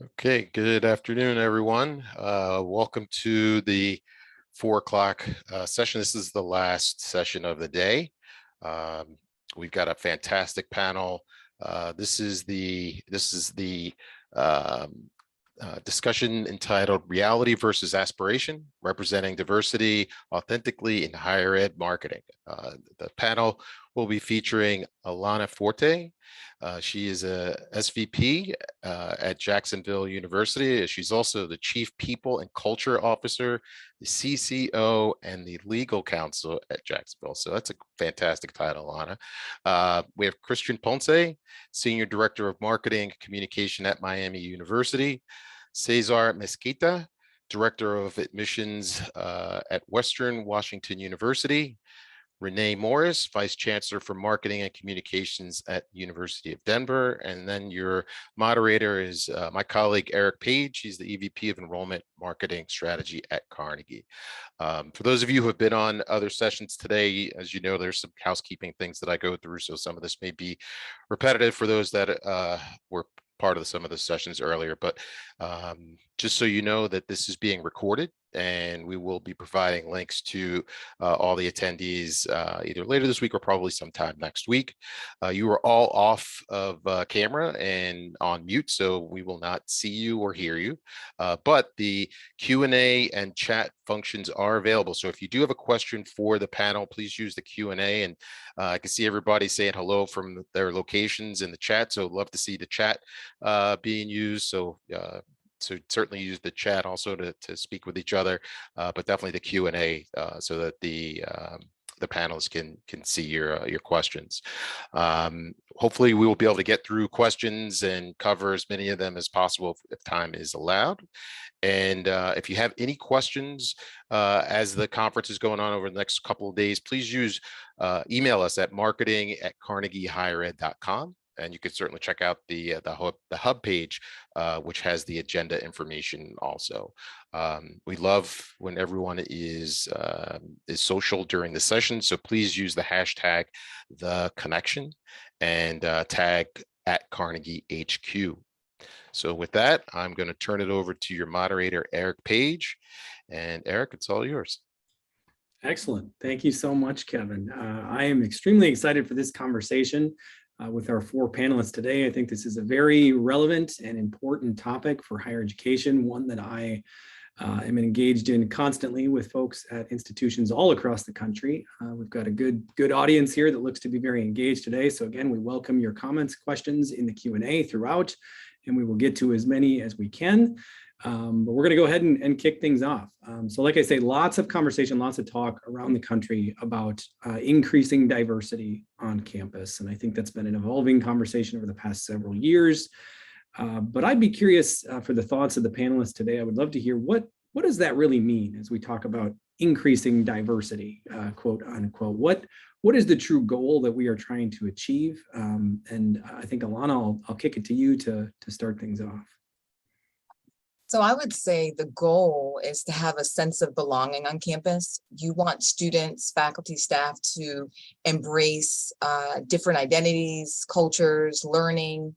Okay, good afternoon, everyone. Welcome to the 4 o'clock session. This is the last session of the day. We've got a fantastic panel. This is the discussion entitled Reality versus Aspiration, Representing Diversity Authentically in Higher Ed Marketing. The panel will be featuring Allana Forte. She is a SVP at Jacksonville University. She's also the Chief People and Culture Officer, the CCO, and the Legal Counsel at Jacksonville. So that's a fantastic title, Allana. We have Christian Ponce, Senior Director of Marketing and Communication at Miami University. Cezar Mesquita, Director of Admissions at Western Washington University. Renee Morris, Vice Chancellor for Marketing and Communications at University of Denver. And then your moderator is my colleague, Eric Page. He's the EVP of Enrollment Marketing Strategy at Carnegie. For those of you who have been on other sessions today, as you know, there's some housekeeping things that I go through. So some of this may be repetitive for those that were part of some of the sessions earlier, but just so you know that this is being recorded and we will be providing links to all the attendees either later this week or probably sometime next week. You are all off of camera and on mute, so we will not see you or hear you, but the Q&A and chat functions are available. So if you do have a question for the panel, please use the Q&A, and I can see everybody saying hello from their locations in the chat, so love to see the chat being used. So certainly use the chat also to speak with each other, but definitely the Q&A so that the panelists can see your questions. Hopefully we will be able to get through questions and cover as many of them as possible if time is allowed. And if you have any questions as the conference is going on over the next couple of days, please email us at marketing@carnegiehighered.com. And you can certainly check out the hub page, which has the agenda information also. We love when everyone is social during the session, so please use the hashtag #TheConnection and tag @CarnegieHQ. So with that, I'm going to turn it over to your moderator, Eric Page. And Eric, it's all yours. Excellent. Thank you so much, Kevin. I am extremely excited for this conversation with our 4 panelists today. I think this is a very relevant and important topic for higher education, one that I am engaged in constantly with folks at institutions all across the country. We've got a good audience here that looks to be very engaged today. So again, we welcome your comments, questions in the Q&A throughout, and we will get to as many as we can. But we're going to go ahead and kick things off. So like I say, lots of conversation, lots of talk around the country about increasing diversity on campus. And I think that's been an evolving conversation over the past several years. But I'd be curious for the thoughts of the panelists today. I would love to hear what does that really mean as we talk about increasing diversity, quote unquote. What is the true goal that we are trying to achieve? And I think, Allana, I'll kick it to you to start things off. So I would say the goal is to have a sense of belonging on campus. You want students, faculty, staff to embrace different identities, cultures, learning,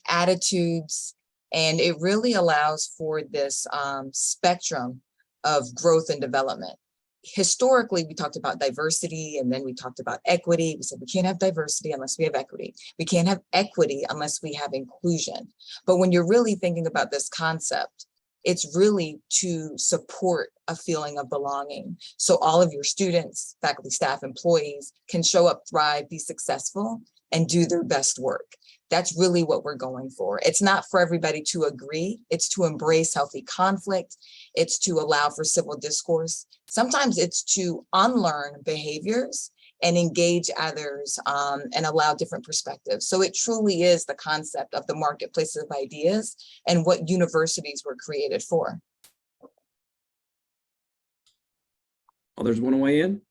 attitudes, and it really allows for this spectrum of growth and development. Historically, we talked about diversity, and then we talked about equity. We said we can't have diversity unless we have equity. We can't have equity unless we have inclusion. But when you're really thinking about this concept, it's really to support a feeling of belonging. So all of your students, faculty, staff, employees can show up, thrive, be successful, and do their best work. That's really what we're going for. It's not for everybody to agree. It's to embrace healthy conflict. It's to allow for civil discourse. Sometimes it's to unlearn behaviors and engage others and allow different perspectives. So it truly is the concept of the marketplace of ideas and what universities were created for. Others want to weigh in?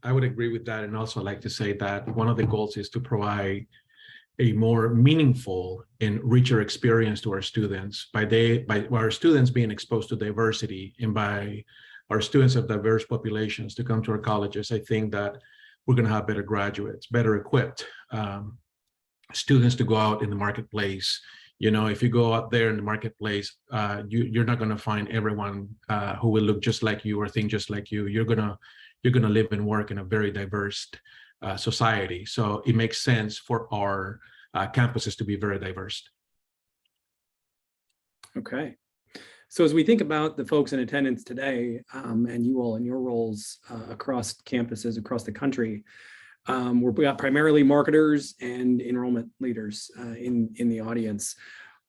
I would agree with that, and also like to say that one of the goals is to provide a more meaningful and richer experience to our students by our students being exposed to diversity, and by our students of diverse populations to come to our colleges, I think that we're going to have better graduates, better equipped students to go out in the marketplace. You know, if you go out there in the marketplace, you're not going to find everyone who will look just like you or think just like you. You're gonna live and work in a very diverse society. So it makes sense for our campuses to be very diverse. Okay. So as we think about the folks in attendance today, and you all in your roles across campuses across the country, we got primarily marketers and enrollment leaders in the audience.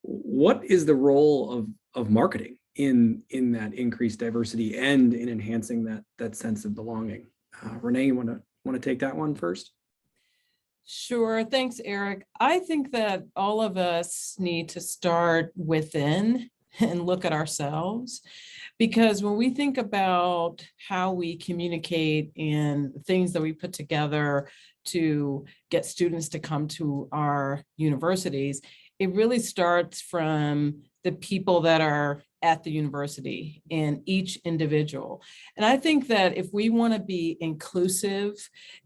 What is the role of marketing in that increased diversity and in enhancing that sense of belonging? Renee, you want to take that one first? Sure. Thanks, Eric. I think that all of us need to start within and look at ourselves, because when we think about how we communicate and things that we put together to get students to come to our universities, it really starts from the people that are at the university and each individual. And I think that if we want to be inclusive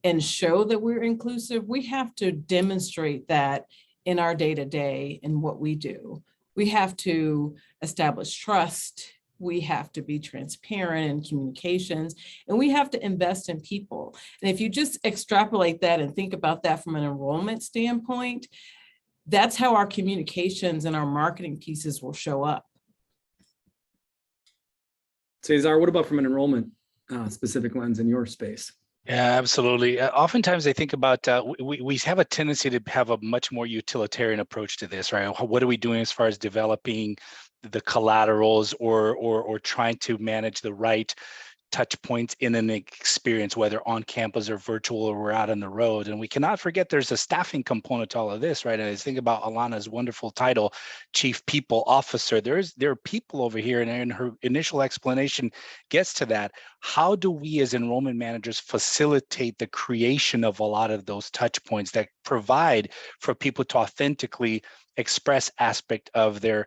and show that we're inclusive, we have to demonstrate that in our day-to-day in what we do. We have to establish trust. We have to be transparent in communications, and we have to invest in people. And if you just extrapolate that and think about that from an enrollment standpoint, that's how our communications and our marketing pieces will show up. Cezar, what about from an enrollment specific lens in your space? Yeah, absolutely. Oftentimes I think about, we have a tendency to have a much more utilitarian approach to this, right? What are we doing as far as developing the collaterals or trying to manage the right touch points in an experience, whether on campus or virtual or we're out on the road. And we cannot forget there's a staffing component to all of this, right? And I think about Allana's wonderful title, Chief People Officer. There are people over here, and her initial explanation gets to that. How do we as enrollment managers facilitate the creation of a lot of those touch points that provide for people to authentically express aspect of their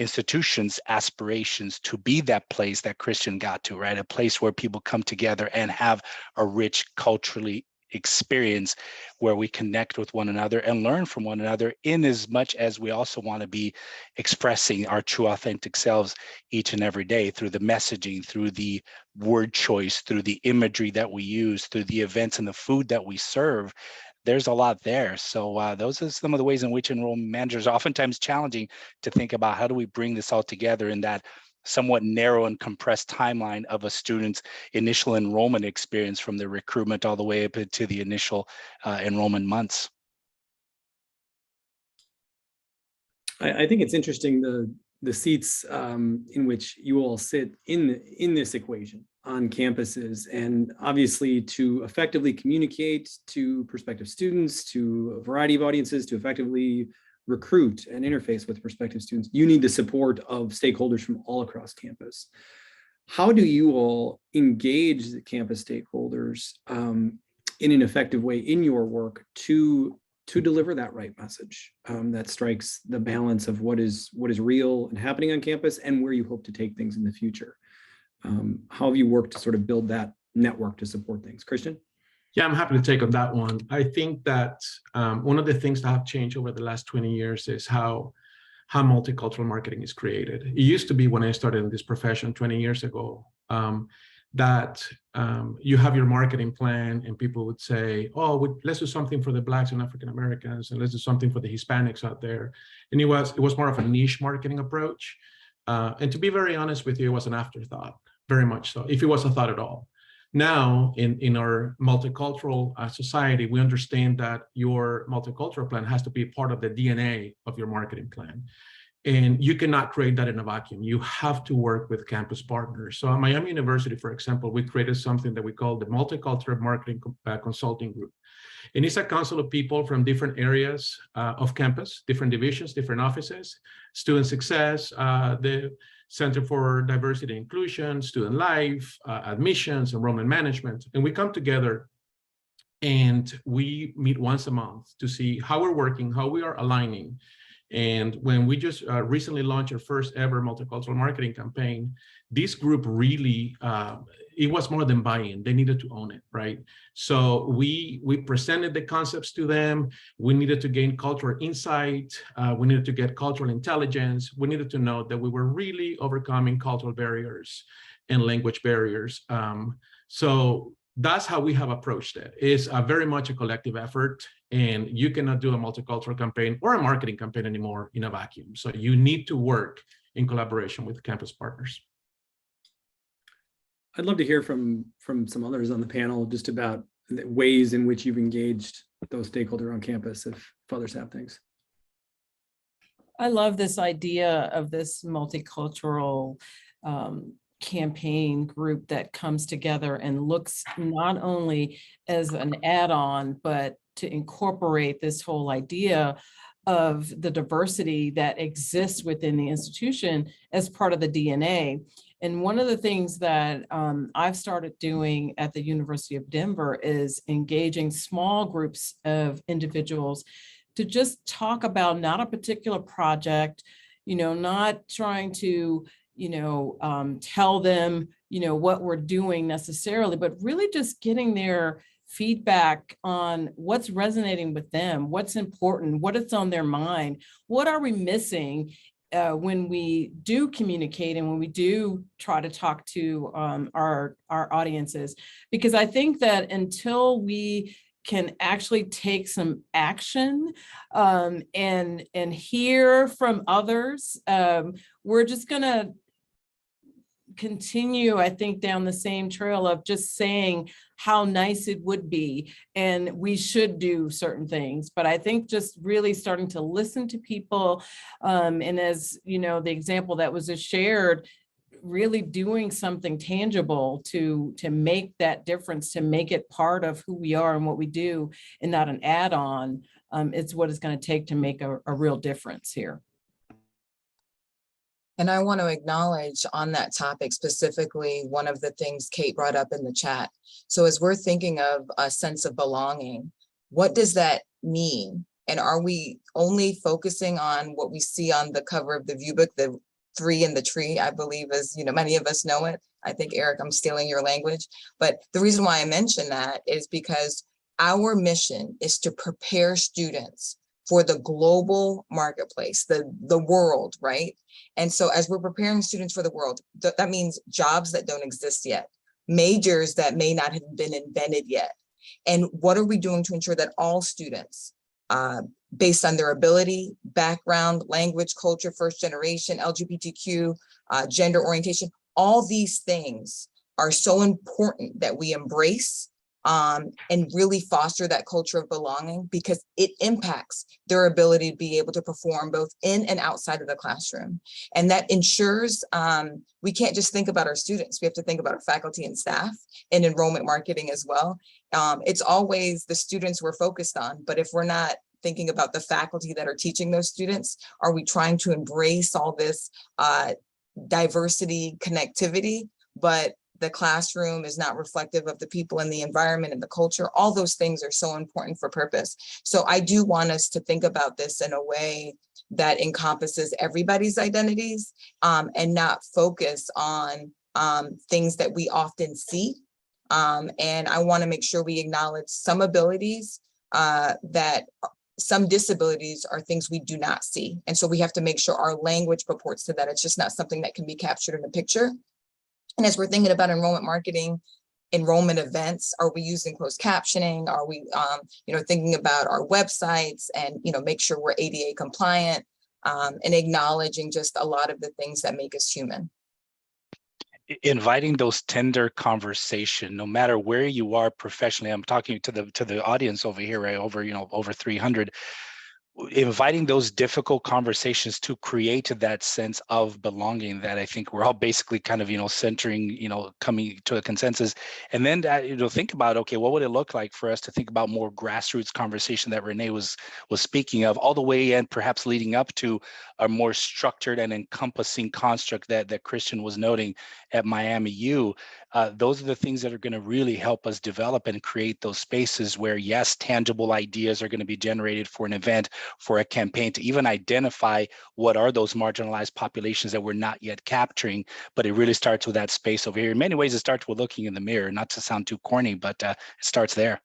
institutions' aspirations to be that place that Christian got to, right? A place where people come together and have a rich culturally experience where we connect with one another and learn from one another, in as much as we also want to be expressing our true authentic selves each and every day through the messaging, through the word choice, through the imagery that we use, through the events and the food that we serve. There's a lot there. So those are some of the ways in which enrollment managers are oftentimes challenging to think about how do we bring this all together in that somewhat narrow and compressed timeline of a student's initial enrollment experience from the recruitment all the way up to the initial enrollment months. I think it's interesting the seats in which you all sit in this equation on campuses, and obviously to effectively communicate to prospective students, to a variety of audiences, to effectively recruit and interface with prospective students, you need the support of stakeholders from all across campus. How do you all engage the campus stakeholders in an effective way in your work to deliver that right message that strikes the balance of what is real and happening on campus and where you hope to take things in the future? How have you worked to sort of build that network to support things? Christian? Yeah, I'm happy to take on that one. I think that one of the things that have changed over the last 20 years is how multicultural marketing is created. It used to be, when I started in this profession 20 years ago, that you have your marketing plan and people would say, oh, let's do something for the Blacks and African Americans, and let's do something for the Hispanics out there. And it was more of a niche marketing approach. And to be very honest with you, it was an afterthought, very much so, if it was a thought at all. Now, in our multicultural society, we understand that your multicultural plan has to be part of the DNA of your marketing plan. And you cannot create that in a vacuum. You have to work with campus partners. So at Miami University, for example, we created something that we call the Multicultural Marketing Consulting Group. And it's a council of people from different areas of campus, different divisions, different offices, student success, the Center for Diversity and Inclusion, Student Life, admissions, enrollment management. And we come together and we meet once a month to see how we're working, how we are aligning, And when we just recently launched our first ever multicultural marketing campaign, this group really, it was more than buy-in. They needed to own it, right? So we presented the concepts to them. We needed to gain cultural insight. We needed to get cultural intelligence. We needed to know that we were really overcoming cultural barriers and language barriers. So that's how we have approached it. It's very much a collective effort, and you cannot do a multicultural campaign or a marketing campaign anymore in a vacuum. So you need to work in collaboration with campus partners. I'd love to hear from some others on the panel just about the ways in which you've engaged those stakeholders on campus, if others have things. I love this idea of this multicultural campaign group that comes together and looks not only as an add-on, but to incorporate this whole idea of the diversity that exists within the institution as part of the DNA. And one of the things that I've started doing at the University of Denver is engaging small groups of individuals to just talk about not a particular project, not trying to tell them, what we're doing necessarily, but really just getting their feedback on what's resonating with them, what's important, what is on their mind, what are we missing when we do communicate and when we do try to talk to our audiences. Because I think that until we can actually take some action and hear from others, we're just gonna continue, I think, down the same trail of just saying how nice it would be and we should do certain things. But I think just really starting to listen to people, and as the example that was just shared, really doing something tangible to make that difference, to make it part of who we are and what we do and not an add-on, it's what it's going to take to make a real difference here. And I want to acknowledge on that topic specifically one of the things Kate brought up in the chat. So as we're thinking of a sense of belonging, what does that mean? And are we only focusing on what we see on the cover of the view book, the 3 in the tree, I believe, as many of us know it. I think, Eric, I'm stealing your language. But the reason why I mention that is because our mission is to prepare students for the global marketplace, the world, right? And so as we're preparing students for the world, that means jobs that don't exist yet, majors that may not have been invented yet. And what are we doing to ensure that all students, based on their ability, background, language, culture, first generation, LGBTQ, gender orientation, all these things are so important that we embrace and really foster that culture of belonging, because it impacts their ability to be able to perform both in and outside of the classroom. And that ensures we can't just think about our students, we have to think about our faculty and staff and enrollment marketing as well. It's always the students we're focused on, but if we're not thinking about the faculty that are teaching those students, are we trying to embrace all this diversity, connectivity, but the classroom is not reflective of the people in the environment and the culture? All those things are so important for purpose. So I do want us to think about this in a way that encompasses everybody's identities and not focus on things that we often see. And I want to make sure we acknowledge some abilities that some disabilities are things we do not see. And so we have to make sure our language purports to that. It's just not something that can be captured in a picture. And as we're thinking about enrollment marketing, enrollment events, are we using closed captioning? Are we, thinking about our websites and, make sure we're ADA compliant and acknowledging just a lot of the things that make us human. Inviting those tender conversation, no matter where you are professionally. I'm talking to the audience over here, right? Over 300. Inviting those difficult conversations to create that sense of belonging that I think we're all basically kind of, centering, coming to a consensus. And then, think about, okay, what would it look like for us to think about more grassroots conversation that Renee was speaking of, all the way and perhaps leading up to a more structured and encompassing construct that Christian was noting at Miami U. those are the things that are going to really help us develop and create those spaces where, yes, tangible ideas are going to be generated for an event, for a campaign, to even identify what are those marginalized populations that we're not yet capturing. But it really starts with that space over here. In many ways, it starts with looking in the mirror, not to sound too corny, but it starts there.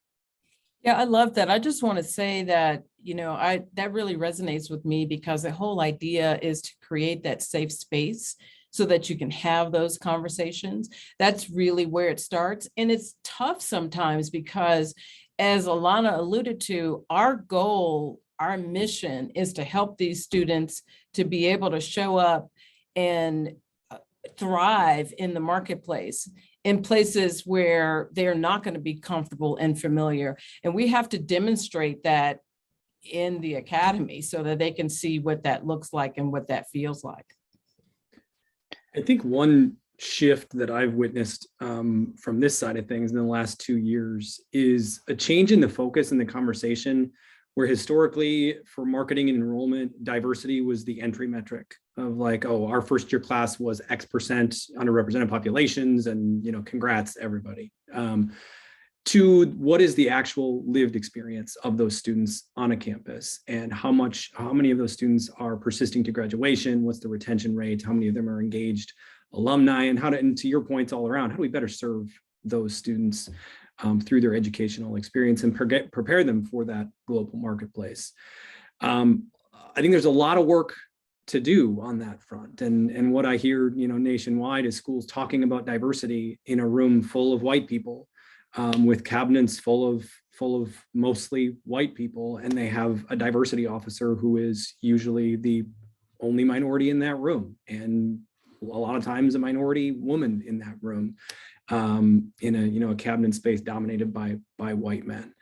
Yeah, I love that. I just want to say that, that really resonates with me, because the whole idea is to create that safe space so that you can have those conversations. That's really where it starts. And it's tough sometimes because, as Allana alluded to, our goal, our mission is to help these students to be able to show up and thrive in the marketplace, in places where they're not going to be comfortable and familiar. And we have to demonstrate that in the academy so that they can see what that looks like and what that feels like. I think one shift that I've witnessed from this side of things in the last 2 years is a change in the focus in the conversation, where historically for marketing and enrollment, diversity was the entry metric of like, oh, our first year class was X% underrepresented populations, and congrats everybody. To what is the actual lived experience of those students on a campus, and how many of those students are persisting to graduation? What's the retention rate? How many of them are engaged alumni? And to your points all around, how do we better serve those students through their educational experience and prepare them for that global marketplace? I think there's a lot of work to do on that front. And what I hear, nationwide is schools talking about diversity in a room full of white people, with cabinets full of mostly white people, and they have a diversity officer who is usually the only minority in that room, and a lot of times a minority woman in that room, in a cabinet space dominated by white men.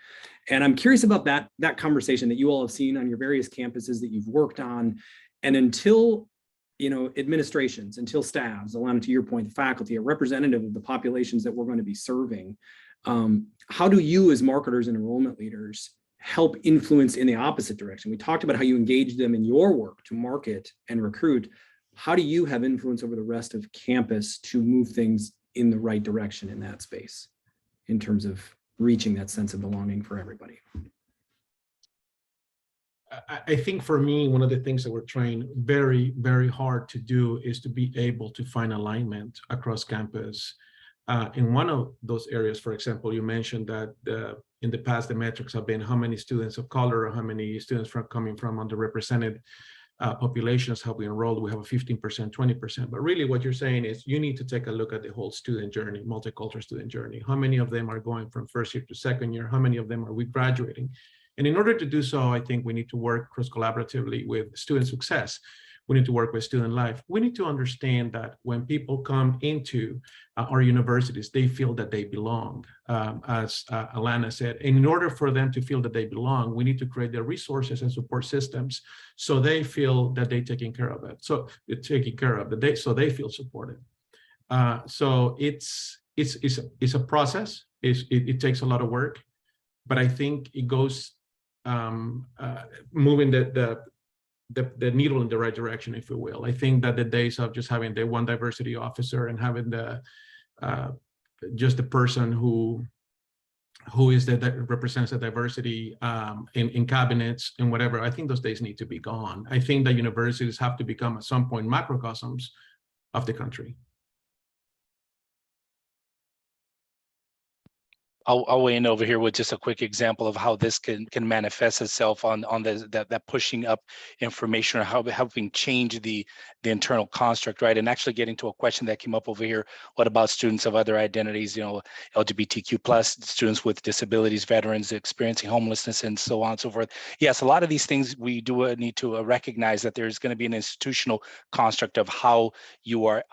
And I'm curious about that conversation that you all have seen on your various campuses that you've worked on. And until administrations, until staffs, Allana, to your point, the faculty, a representative of the populations that we're going to be serving, how do you as marketers and enrollment leaders help influence in the opposite direction? We talked about how you engage them in your work to market and recruit. How do you have influence over the rest of campus to move things in the right direction in that space, in terms of reaching that sense of belonging for everybody? I think for me, one of the things that we're trying very, very hard to do is to be able to find alignment across campus. In one of those areas, for example, you mentioned that in the past, the metrics have been how many students of color or how many students coming from underrepresented populations have we enrolled. We have a 15%, 20%. But really what you're saying is you need to take a look at the whole student journey, multicultural student journey. How many of them are going from first year to second year? How many of them are we graduating? And in order to do so, I think we need to work cross-collaboratively with student success. We need to work with student life. We need to understand that when people come into our universities, they feel that they belong. As Allana said, in order for them to feel that they belong, we need to create the resources and support systems so they feel that they're taken care of it. So it's taken care of, so they feel supported. So it's a process. It takes a lot of work, but I think it goes moving the needle in the right direction, if you will. I think that the days of just having the one diversity officer and having the just the person who that represents the diversity in cabinets and whatever, I think those days need to be gone. I think that universities have to become at some point macrocosms of the country. I'll weigh in over here with just a quick example of how this can manifest itself on that pushing up information, or how helping change the internal construct, right? And actually getting to a question that came up over here: what about students of other identities? LGBTQ plus, students with disabilities, veterans experiencing homelessness, and so on and so forth. Yes, a lot of these things we do need to recognize that there's going to be an institutional construct of how you are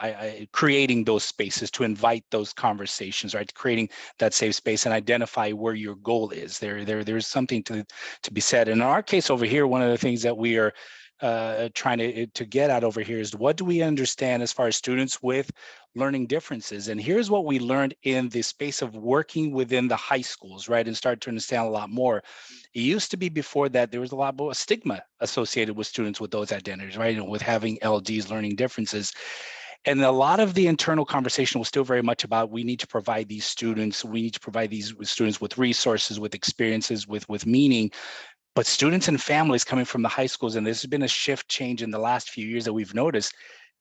creating those spaces to invite those conversations, right? Creating that safe space and identify where your goal is. There's something to be said. And in our case over here, one of the things that we are trying to get at over here is, what do we understand as far as students with learning differences? And here's what we learned in the space of working within the high schools, right? And start to understand a lot more. It used to be before that there was a lot more stigma associated with students with those identities, right? And with having LDs, learning differences. And a lot of the internal conversation was still very much about, we need to provide these students, with resources, with experiences, with meaning. But students and families coming from the high schools, and this has been a shift change in the last few years that we've noticed,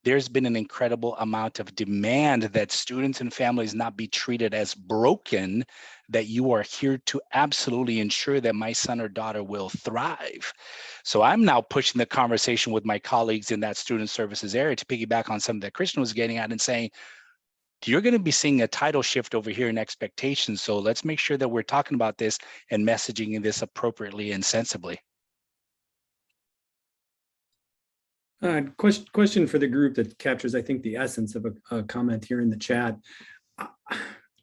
there's been an incredible amount of demand that students and families not be treated as broken, that you are here to absolutely ensure that my son or daughter will thrive. So I'm now pushing the conversation with my colleagues in that student services area to piggyback on something that Christian was getting at and saying, you're going to be seeing a tidal shift over here in expectations. So let's make sure that we're talking about this and messaging this appropriately and sensibly. Question for the group that captures, I think, the essence of a comment here in the chat.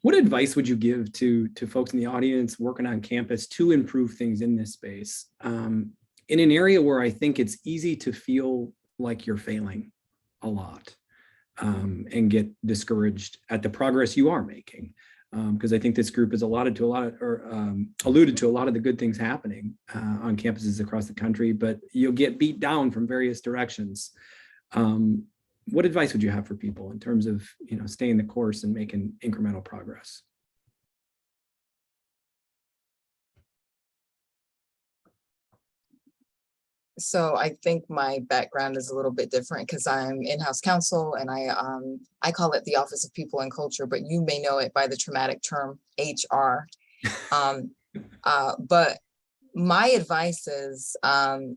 What advice would you give to folks in the audience working on campus to improve things in this space, in an area where I think it's easy to feel like you're failing a lot, and get discouraged at the progress you are making? Because I think this group has alluded to a lot of the good things happening on campuses across the country, but you'll get beat down from various directions. What advice would you have for people in terms of, staying the course and making incremental progress? So I think my background is a little bit different because I'm in-house counsel, and I call it the Office of People and Culture, but you may know it by the traumatic term HR. But my advice is,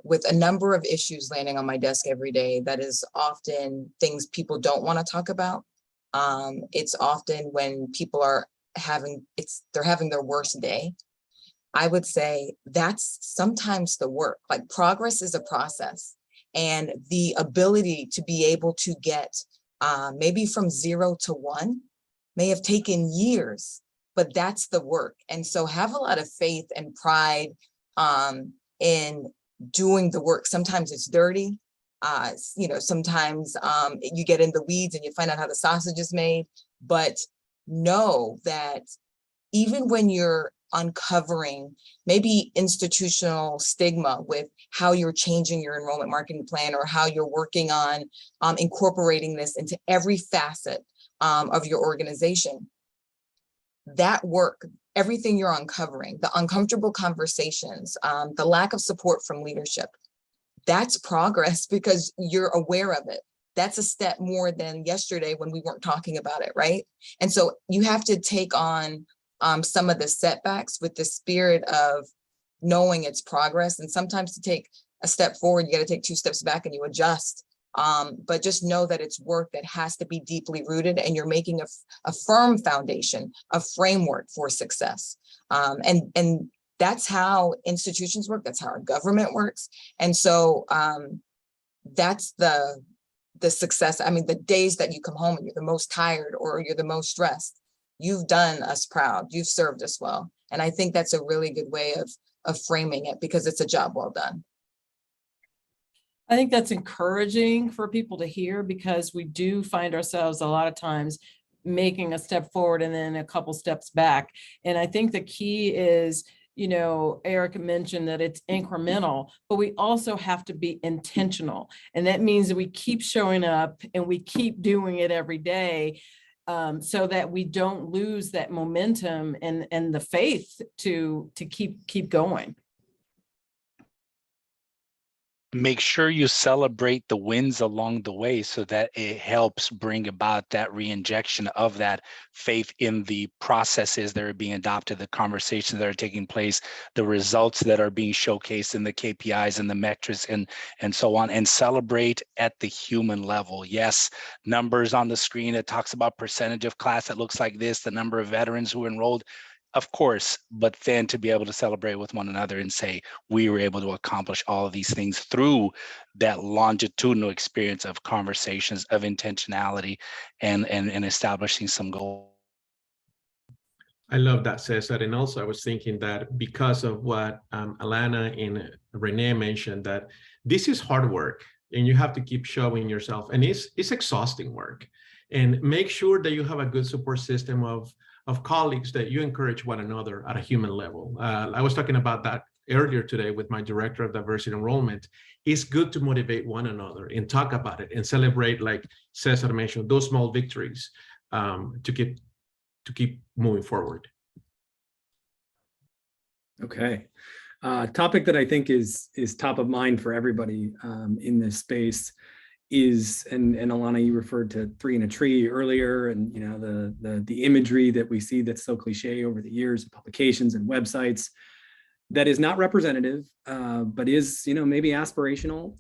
with a number of issues landing on my desk every day, that is often things people don't want to talk about. It's often when people are having their worst day. I would say that's sometimes the work. Like, progress is a process, and the ability to be able to get maybe from 0 to 1 may have taken years, but that's the work. And so have a lot of faith and pride in doing the work. Sometimes it's dirty. Sometimes you get in the weeds and you find out how the sausage is made, but know that even when you're uncovering maybe institutional stigma with how you're changing your enrollment marketing plan, or how you're working on incorporating this into every facet of your organization, that work, everything you're uncovering, the uncomfortable conversations, the lack of support from leadership, that's progress because you're aware of it. That's a step more than yesterday when we weren't talking about it, right? And so you have to take on some of the setbacks with the spirit of knowing it's progress. And sometimes to take a step forward, you got to take 2 steps back and you adjust. But just know that it's work that has to be deeply rooted, and you're making a firm foundation, a framework for success. And that's how institutions work. That's how our government works. And so that's the success. I mean, the days that you come home and you're the most tired or you're the most stressed, you've done us proud, you've served us well. And I think that's a really good way of framing it, because it's a job well done. I think that's encouraging for people to hear, because we do find ourselves a lot of times making a step forward and then a couple steps back. And I think the key is, Eric mentioned that it's incremental, but we also have to be intentional. And that means that we keep showing up and we keep doing it every day, so that we don't lose that momentum and the faith to keep going. Make sure you celebrate the wins along the way, so that it helps bring about that reinjection of that faith in the processes that are being adopted, the conversations that are taking place, the results that are being showcased in the KPIs and the metrics and so on, and celebrate at the human level. Yes, numbers on the screen, it talks about percentage of class that looks like this, the number of veterans who enrolled, of course, but then to be able to celebrate with one another and say, we were able to accomplish all of these things through that longitudinal experience of conversations, of intentionality, and establishing some goals. I love that, Cezar. And also I was thinking that because of what Allana and Renea mentioned, that this is hard work and you have to keep showing yourself, and it's exhausting work. And make sure that you have a good support system of colleagues, that you encourage one another at a human level. I was talking about that earlier today with my director of diversity enrollment, it's good to motivate one another and talk about it and celebrate, like Cezar mentioned, those small victories to keep moving forward. Okay. Topic that I think is top of mind for everybody in this space is, and Allana, you referred to 3 in a tree earlier, and you know the imagery that we see that's so cliche over the years of publications and websites that is not representative, but is, you know, maybe aspirational.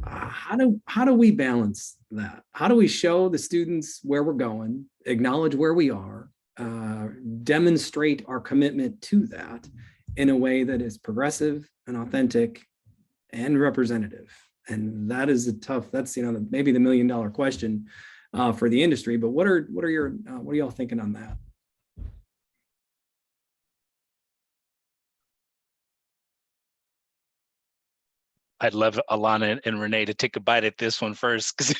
How do we balance that? How do we show the students where we're going, acknowledge where we are, demonstrate our commitment to that in a way that is progressive and authentic and representative? And that is that's, you know, maybe the $1 million question for the industry, but what are y'all thinking on that? I'd love Allana and Renee to take a bite at this one first, because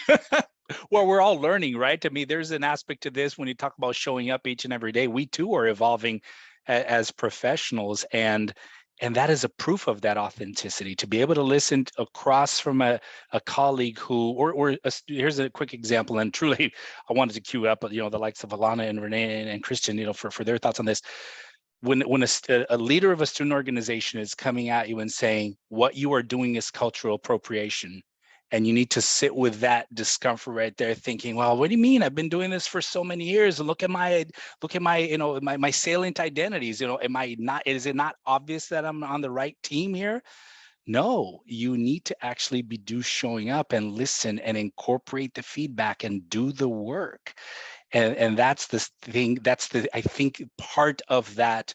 well, we're all learning, right? I mean, there's an aspect to this when you talk about showing up each and every day. We too are evolving as professionals, and that is a proof of that authenticity, to be able to listen across from a colleague who, here's a quick example, and truly, I wanted to queue up, you know, the likes of Allana and Renee and Christian, you know, for their thoughts on this. When a leader of a student organization is coming at you and saying what you are doing is cultural appropriation, and you need to sit with that discomfort right there, thinking, well, what do you mean? I've been doing this for so many years, and look at my, you know, my salient identities. You know, is it not obvious that I'm on the right team here? No, you need to actually be showing up and listen and incorporate the feedback and do the work. And that's the thing, I think, part of that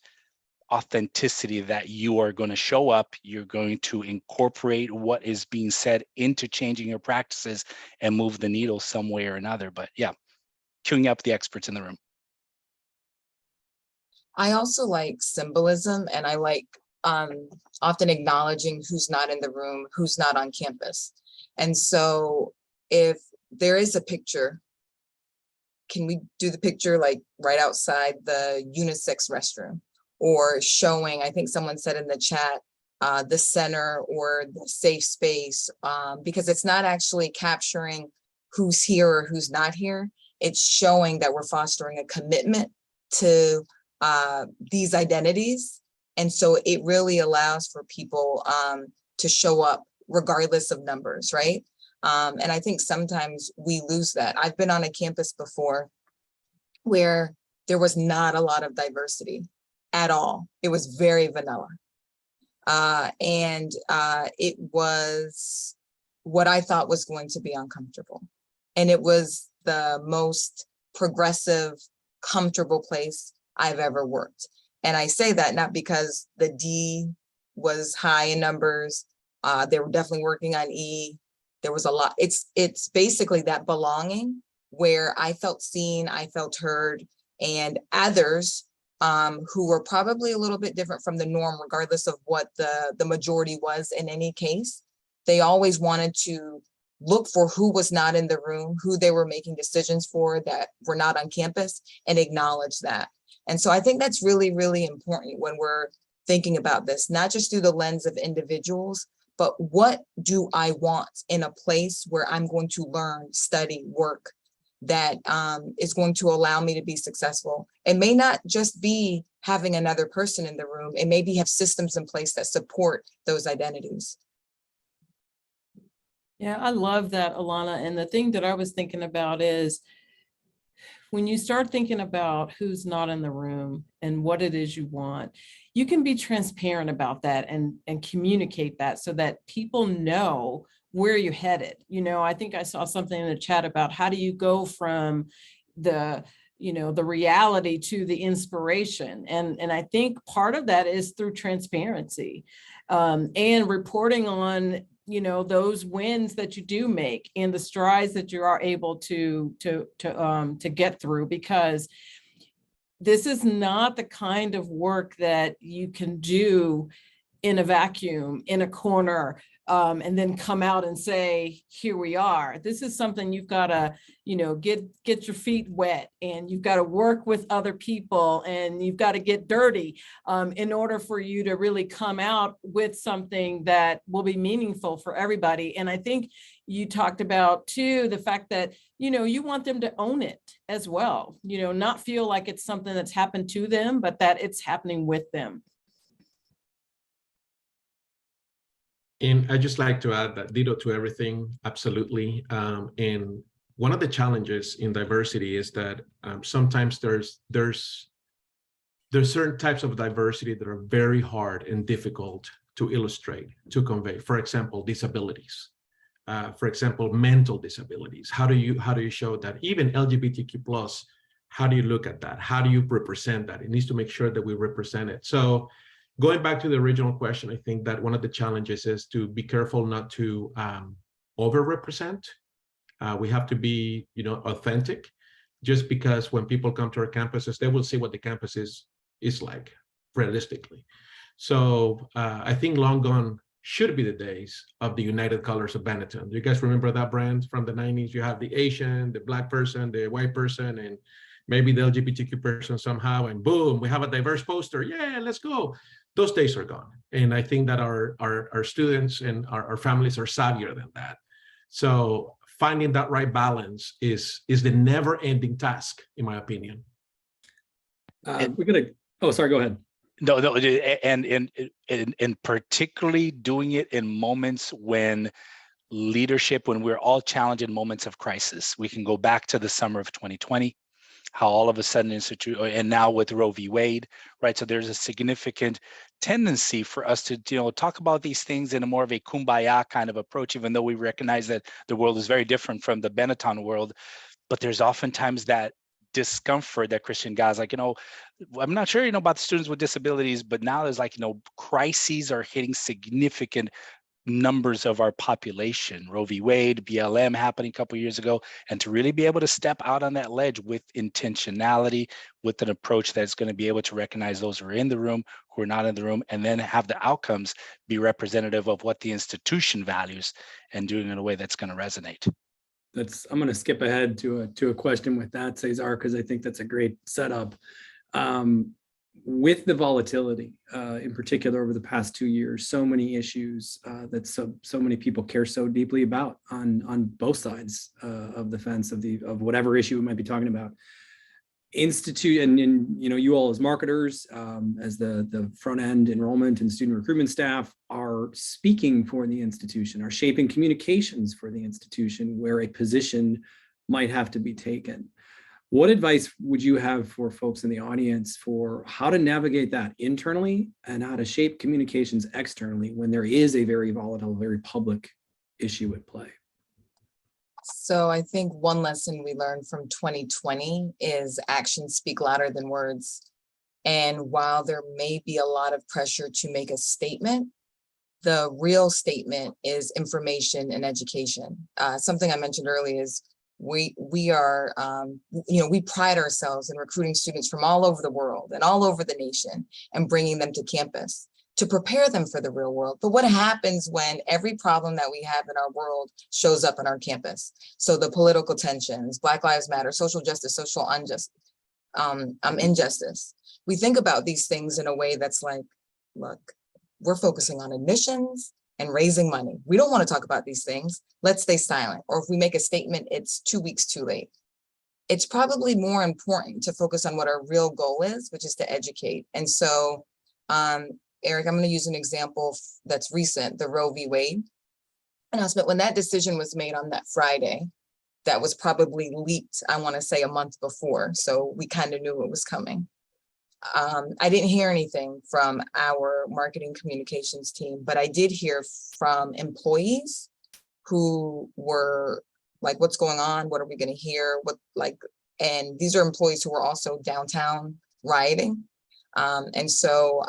authenticity, that you are going to show up, you're going to incorporate what is being said into changing your practices and move the needle some way or another. But yeah, queuing up the experts in the room. I also like symbolism, and I like often acknowledging who's not in the room, who's not on campus. And so if there is a picture, can we do the picture like right outside the unisex restroom, or showing, I think someone said in the chat, the center or the safe space, because it's not actually capturing who's here or who's not here. It's showing that we're fostering a commitment to these identities. And so it really allows for people to show up regardless of numbers, right? And I think sometimes we lose that. I've been on a campus before where there was not a lot of diversity at all. It was very vanilla. And it was what I thought was going to be uncomfortable. And it was the most progressive, comfortable place I've ever worked. And I say that not because the D was high in numbers. They were definitely working on E. There was a lot. It's basically that belonging where I felt seen, I felt heard, and others who were probably a little bit different from the norm, regardless of what the majority was in any case. They always wanted to look for who was not in the room, who they were making decisions for that were not on campus, and acknowledge that. And so I think that's really, really important when we're thinking about this, not just through the lens of individuals, but what do I want in a place where I'm going to learn, study, work, that is going to allow me to be successful. It may not just be having another person in the room. It may be have systems in place that support those identities. Yeah, I love that, Allana. And the thing that I was thinking about is when you start thinking about who's not in the room and what it is you want, you can be transparent about that and communicate that so that people know where you're headed. You know, I think I saw something in the chat about how do you go from the, you know, the reality to the inspiration. And I think part of that is through transparency and reporting on, you know, those wins that you do make and the strides that you are able to get through, because this is not the kind of work that you can do in a vacuum, in a corner, and then come out and say, here we are. This is something you've got to, get your feet wet, and you've got to work with other people, and you've got to get dirty in order for you to really come out with something that will be meaningful for everybody. And I think you talked about too, the fact that, you want them to own it as well, not feel like it's something that's happened to them, but that it's happening with them. And I just like to add that ditto to everything, absolutely. And one of the challenges in diversity is that sometimes there's certain types of diversity that are very hard and difficult to illustrate, to convey. For example, disabilities. For example, mental disabilities. How do you show that? Even LGBTQ+, how do you look at that? How do you represent that? It needs to make sure that we represent it. So going back to the original question, I think that one of the challenges is to be careful not to over-represent. We have to be, authentic, just because when people come to our campuses, they will see what the campus is like, realistically. So I think long gone should be the days of the United Colors of Benetton. Do you guys remember that brand from the 90s? You have the Asian, the Black person, the white person, and maybe the LGBTQ person somehow, and boom, we have a diverse poster. Yeah, let's go. Those days are gone. And I think that our students and our families are savvier than that. So finding that right balance is the never-ending task, in my opinion. Sorry, go ahead. No, and particularly doing it in moments when we're all challenged in moments of crisis. We can go back to the summer of 2020, how all of a sudden and now with Roe v. Wade, right? So there's a significant tendency for us to, talk about these things in a more of a kumbaya kind of approach, even though we recognize that the world is very different from the Benetton world. But there's oftentimes that discomfort that Christian guys like, I'm not sure, about the students with disabilities, but now there's crises are hitting significant numbers of our population. Roe v. Wade, BLM happening a couple of years ago, and to really be able to step out on that ledge with intentionality, with an approach that's going to be able to recognize those who are in the room, who are not in the room, and then have the outcomes be representative of what the institution values, and doing it in a way that's going to resonate. I'm going to skip ahead to a question with that, Cezar, because I think that's a great setup. With the volatility, in particular over the past 2 years, so many issues that so many people care so deeply about on both sides of the fence of whatever issue we might be talking about. You all as marketers, as the front end enrollment and student recruitment staff, are speaking for the institution, are shaping communications for the institution where a position might have to be taken. What advice would you have for folks in the audience for how to navigate that internally and how to shape communications externally when there is a very volatile, very public issue at play? So I think one lesson we learned from 2020 is actions speak louder than words. And while there may be a lot of pressure to make a statement, the real statement is information and education. Something I mentioned earlier is we are, we pride ourselves in recruiting students from all over the world and all over the nation and bringing them to campus to prepare them for the real world. But what happens when every problem that we have in our world shows up on our campus? So the political tensions, Black Lives Matter, social justice, social injustice. We think about these things in a way that's like, look, we're focusing on admissions and raising money. We don't want to talk about these things. Let's stay silent. Or if we make a statement, it's 2 weeks too late. It's probably more important to focus on what our real goal is, which is to educate. And so, Eric, I'm going to use an example that's recent, the Roe v. Wade announcement. When that decision was made on that Friday, that was probably leaked, I want to say, a month before. So we kind of knew it was coming. I didn't hear anything from our marketing communications team, but I did hear from employees who were like, what's going on? What are we going to hear? And these are employees who were also downtown rioting. And so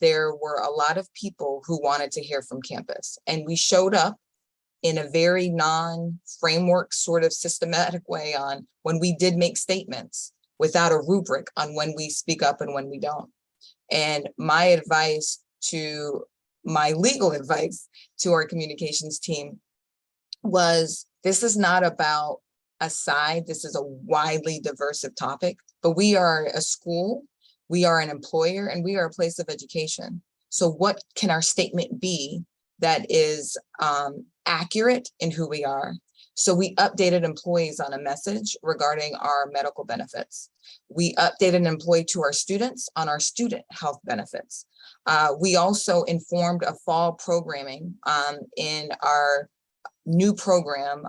there were a lot of people who wanted to hear from campus, and we showed up in a very non-framework sort of systematic way on when we did make statements without a rubric on when we speak up and when we don't. And my advice to my legal advice to our communications team was, this is not about a side, this is a widely diverse topic, but we are a school, we are an employer, and we are a place of education. So what can our statement be that is accurate in who we are? So we updated employees on a message regarding our medical benefits. We updated an employee to our students on our student health benefits. We also informed a fall programming in our new program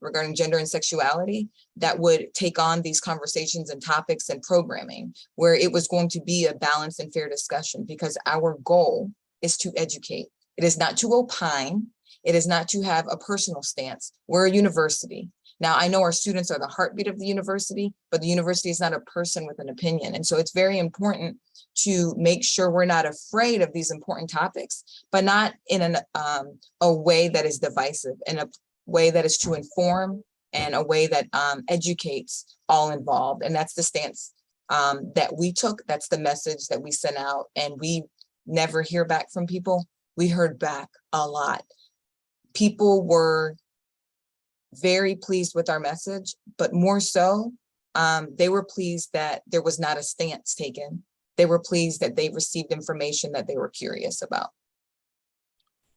regarding gender and sexuality that would take on these conversations and topics and programming, where it was going to be a balanced and fair discussion, because our goal is to educate. It is not to opine. It is not to have a personal stance. We're a university. Now, I know our students are the heartbeat of the university, but the university is not a person with an opinion. And so it's very important to make sure we're not afraid of these important topics, but not in a way that is divisive, in a way that is to inform, and a way that educates all involved. And that's the stance that we took. That's the message that we sent out. And we never hear back from people. We heard back a lot. People were very pleased with our message, but more so, they were pleased that there was not a stance taken. They were pleased that they received information that they were curious about.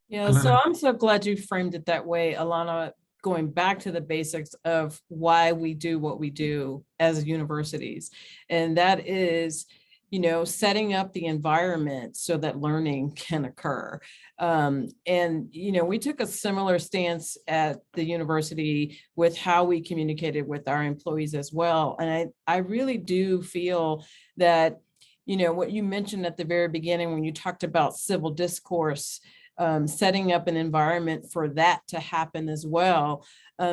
Yeah, so I'm so glad you framed it that way, Allana, going back to the basics of why we do what we do as universities. And that is, you know, setting up the environment so that learning can occur. And, you know, we took a similar stance at the university with how we communicated with our employees as well. And I really do feel that, you know, what you mentioned at the very beginning when you talked about civil discourse, setting up an environment for that to happen as well,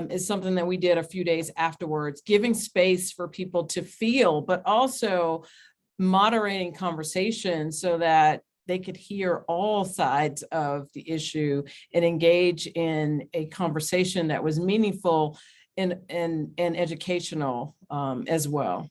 is something that we did a few days afterwards, giving space for people to feel, but also moderating conversation so that they could hear all sides of the issue and engage in a conversation that was meaningful and educational as well.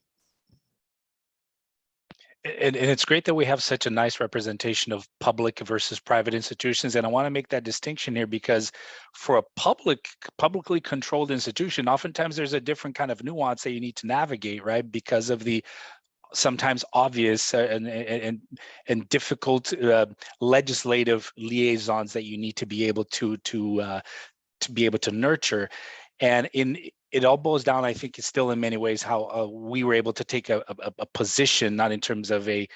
And it's great that we have such a nice representation of public versus private institutions. And I want to make that distinction here, because for a publicly controlled institution, oftentimes there's a different kind of nuance that you need to navigate, right? Because of the sometimes obvious and difficult legislative liaisons that you need to be able to be able to nurture. And it all boils down, I think, it's still in many ways how we were able to take a position, not in terms of a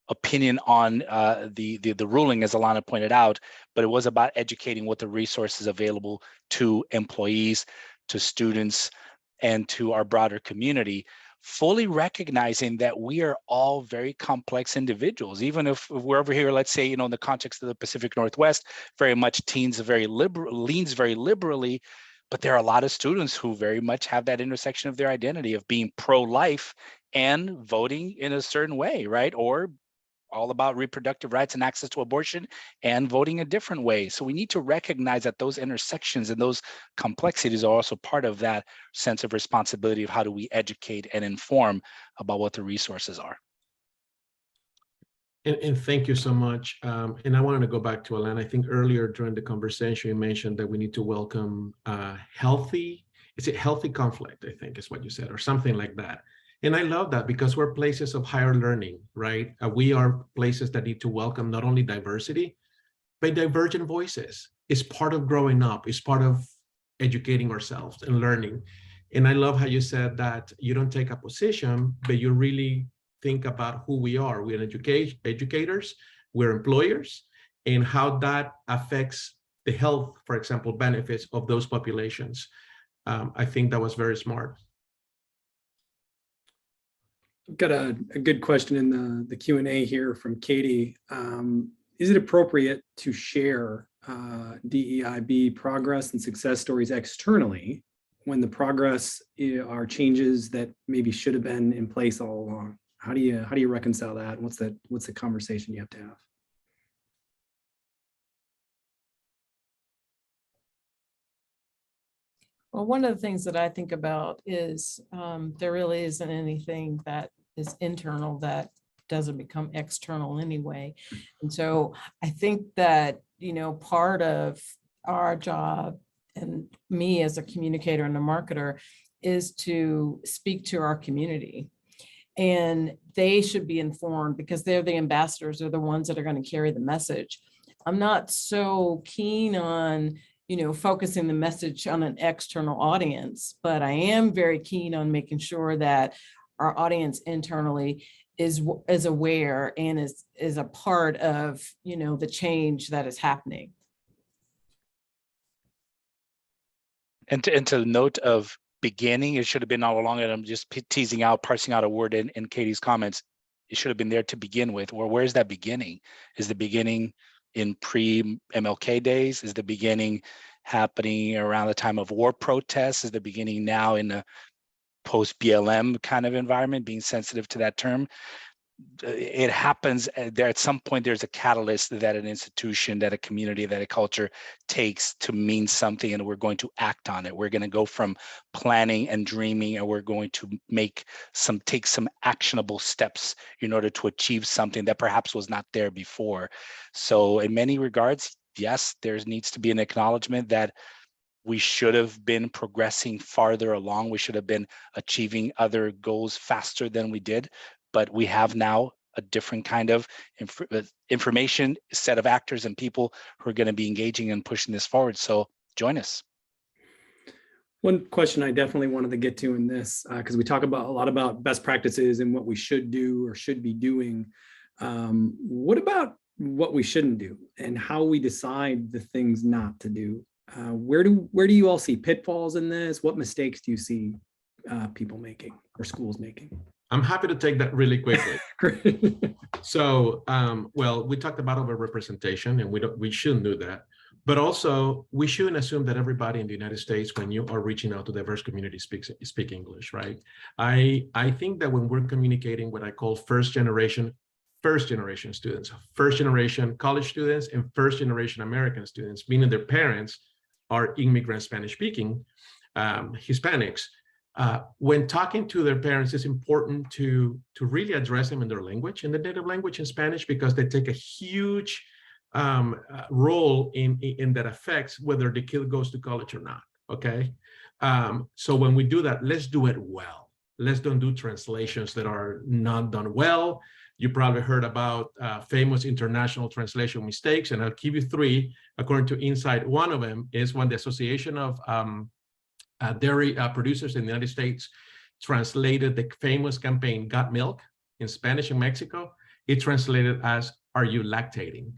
opinion on the ruling, as Allana pointed out, but it was about educating what the resources available to employees, to students, and to our broader community, fully recognizing that we are all very complex individuals. Even if we're over here, let's say, you know, in the context of the Pacific Northwest, very much leans very liberally, but there are a lot of students who very much have that intersection of their identity of being pro-life and voting in a certain way, right? Or all about reproductive rights and access to abortion and voting a different way. So we need to recognize that those intersections and those complexities are also part of that sense of responsibility of how do we educate and inform about what the resources are. And thank you so much. And I wanted to go back to Allana. I think earlier during the conversation, you mentioned that we need to welcome healthy conflict, I think is what you said, or something like that. And I love that, because we're places of higher learning, right? We are places that need to welcome not only diversity, but divergent voices. It's part of growing up. It's part of educating ourselves and learning. And I love how you said that you don't take a position, but you really think about who we are. We're educators, we're employers, and how that affects the health, for example, benefits of those populations. I think that was very smart. I've got a good question in the Q&A here from Katie. Is it appropriate to share DEIB progress and success stories externally when the progress are changes that maybe should have been in place all along? How do you reconcile that? What's the conversation you have to have? Well, one of the things that I think about is there really isn't anything that is internal that doesn't become external anyway. And so I think that, part of our job and me as a communicator and a marketer is to speak to our community. And they should be informed because they're the ambassadors, they're the ones that are going to carry the message. I'm not so keen on, focusing the message on an external audience, but I am very keen on making sure that our audience internally is aware and is a part of, the change that is happening. And to note of beginning, it should have been all along, and I'm just parsing out a word in Katie's comments. It should have been there to begin with. Or where's that beginning? Is the beginning in pre-MLK days? Is the beginning happening around the time of war protests? Is the beginning now in the post-BLM kind of environment, being sensitive to that term? It happens there at some point. There's a catalyst that an institution, that a community, that a culture takes to mean something, and we're going to act on it. We're going to go from planning and dreaming, and we're going to take some actionable steps in order to achieve something that perhaps was not there before. So in many regards, yes, there needs to be an acknowledgement that we should have been progressing farther along. We should have been achieving other goals faster than we did. But we have now a different kind of information set of actors and people who are going to be engaging and pushing this forward. So join us. One question I definitely wanted to get to in this, because we talk a lot about best practices and what we should do or should be doing. What about what we shouldn't do and how we decide the things not to do? Where do you all see pitfalls in this? What mistakes do you see people making or schools making? I'm happy to take that really quickly. So, well, we talked about overrepresentation, and we shouldn't do that. But also, we shouldn't assume that everybody in the United States, when you are reaching out to diverse communities, speak English, right? I think that when we're communicating what I call first generation students, first generation college students, and first generation American students, meaning their parents are immigrant Spanish speaking Hispanics. When talking to their parents, it's important to really address them in their language, in the native language in Spanish, because they take a huge role in that affects whether the kid goes to college or not, okay? So when we do that, let's do it well. Let's don't do translations that are not done well. You probably heard about famous international translation mistakes, and I'll give you 3. According to Insight, one of them is when the Association of dairy producers in the United States translated the famous campaign "Got Milk" in Spanish in Mexico. It translated as "Are you lactating?" ?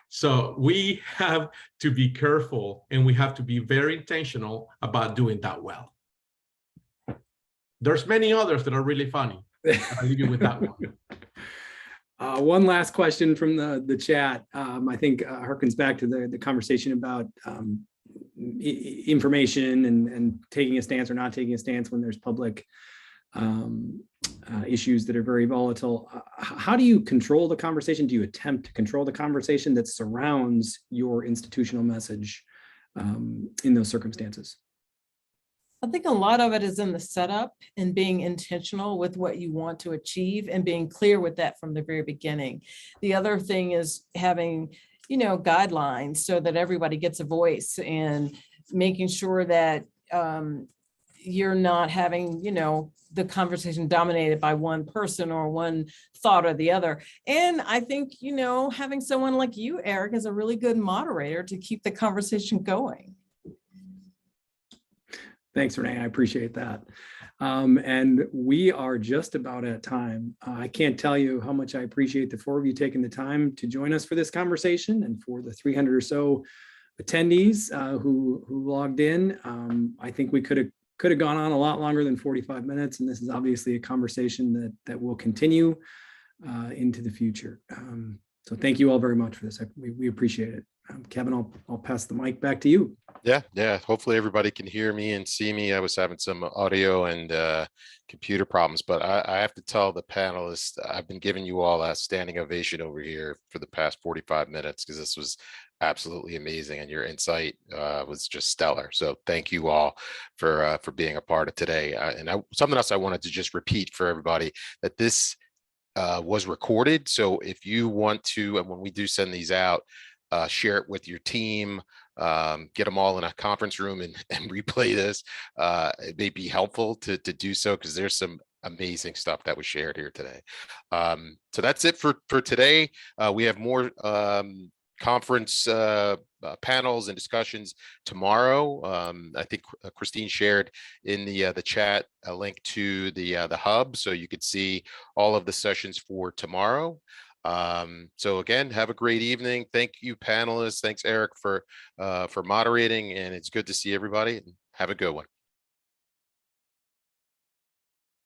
So we have to be careful, and we have to be very intentional about doing that well. There's many others that are really funny. I'll leave you with that one. One last question from the chat. I think harkens back to the conversation about information and taking a stance or not taking a stance when there's public issues that are very volatile. How do you control the conversation? Do you attempt to control the conversation that surrounds your institutional message in those circumstances? I think a lot of it is in the setup and being intentional with what you want to achieve and being clear with that from the very beginning. The other thing is having, guidelines so that everybody gets a voice, and making sure that you're not having, the conversation dominated by one person or one thought or the other. And I think, having someone like you, Eric, is a really good moderator to keep the conversation going. Thanks, Renee. I appreciate that. And we are just about at time. I can't tell you how much I appreciate the 4 of you taking the time to join us for this conversation, and for the 300 or so attendees who logged in. I think we could have gone on a lot longer than 45 minutes, and this is obviously a conversation that will continue into the future. So thank you all very much for this. We appreciate it. Kevin, I'll pass the mic back to you. Yeah. Hopefully everybody can hear me and see me. I was having some audio and computer problems, but I have to tell the panelists, I've been giving you all a standing ovation over here for the past 45 minutes, because this was absolutely amazing, and your insight was just stellar. So thank you all for being a part of today. And something else I wanted to just repeat for everybody, that this was recorded. So if you want to, and when we do send these out, share it with your team, get them all in a conference room and replay this. It may be helpful to do so, because there's some amazing stuff that was shared here today. So that's it for today. We have more conference panels and discussions tomorrow. I think Christine shared in the chat a link to the hub, so you could see all of the sessions for tomorrow. So again, have a great evening. Thank you, panelists. Thanks, Eric, for moderating, and it's good to see everybody. Have a good one.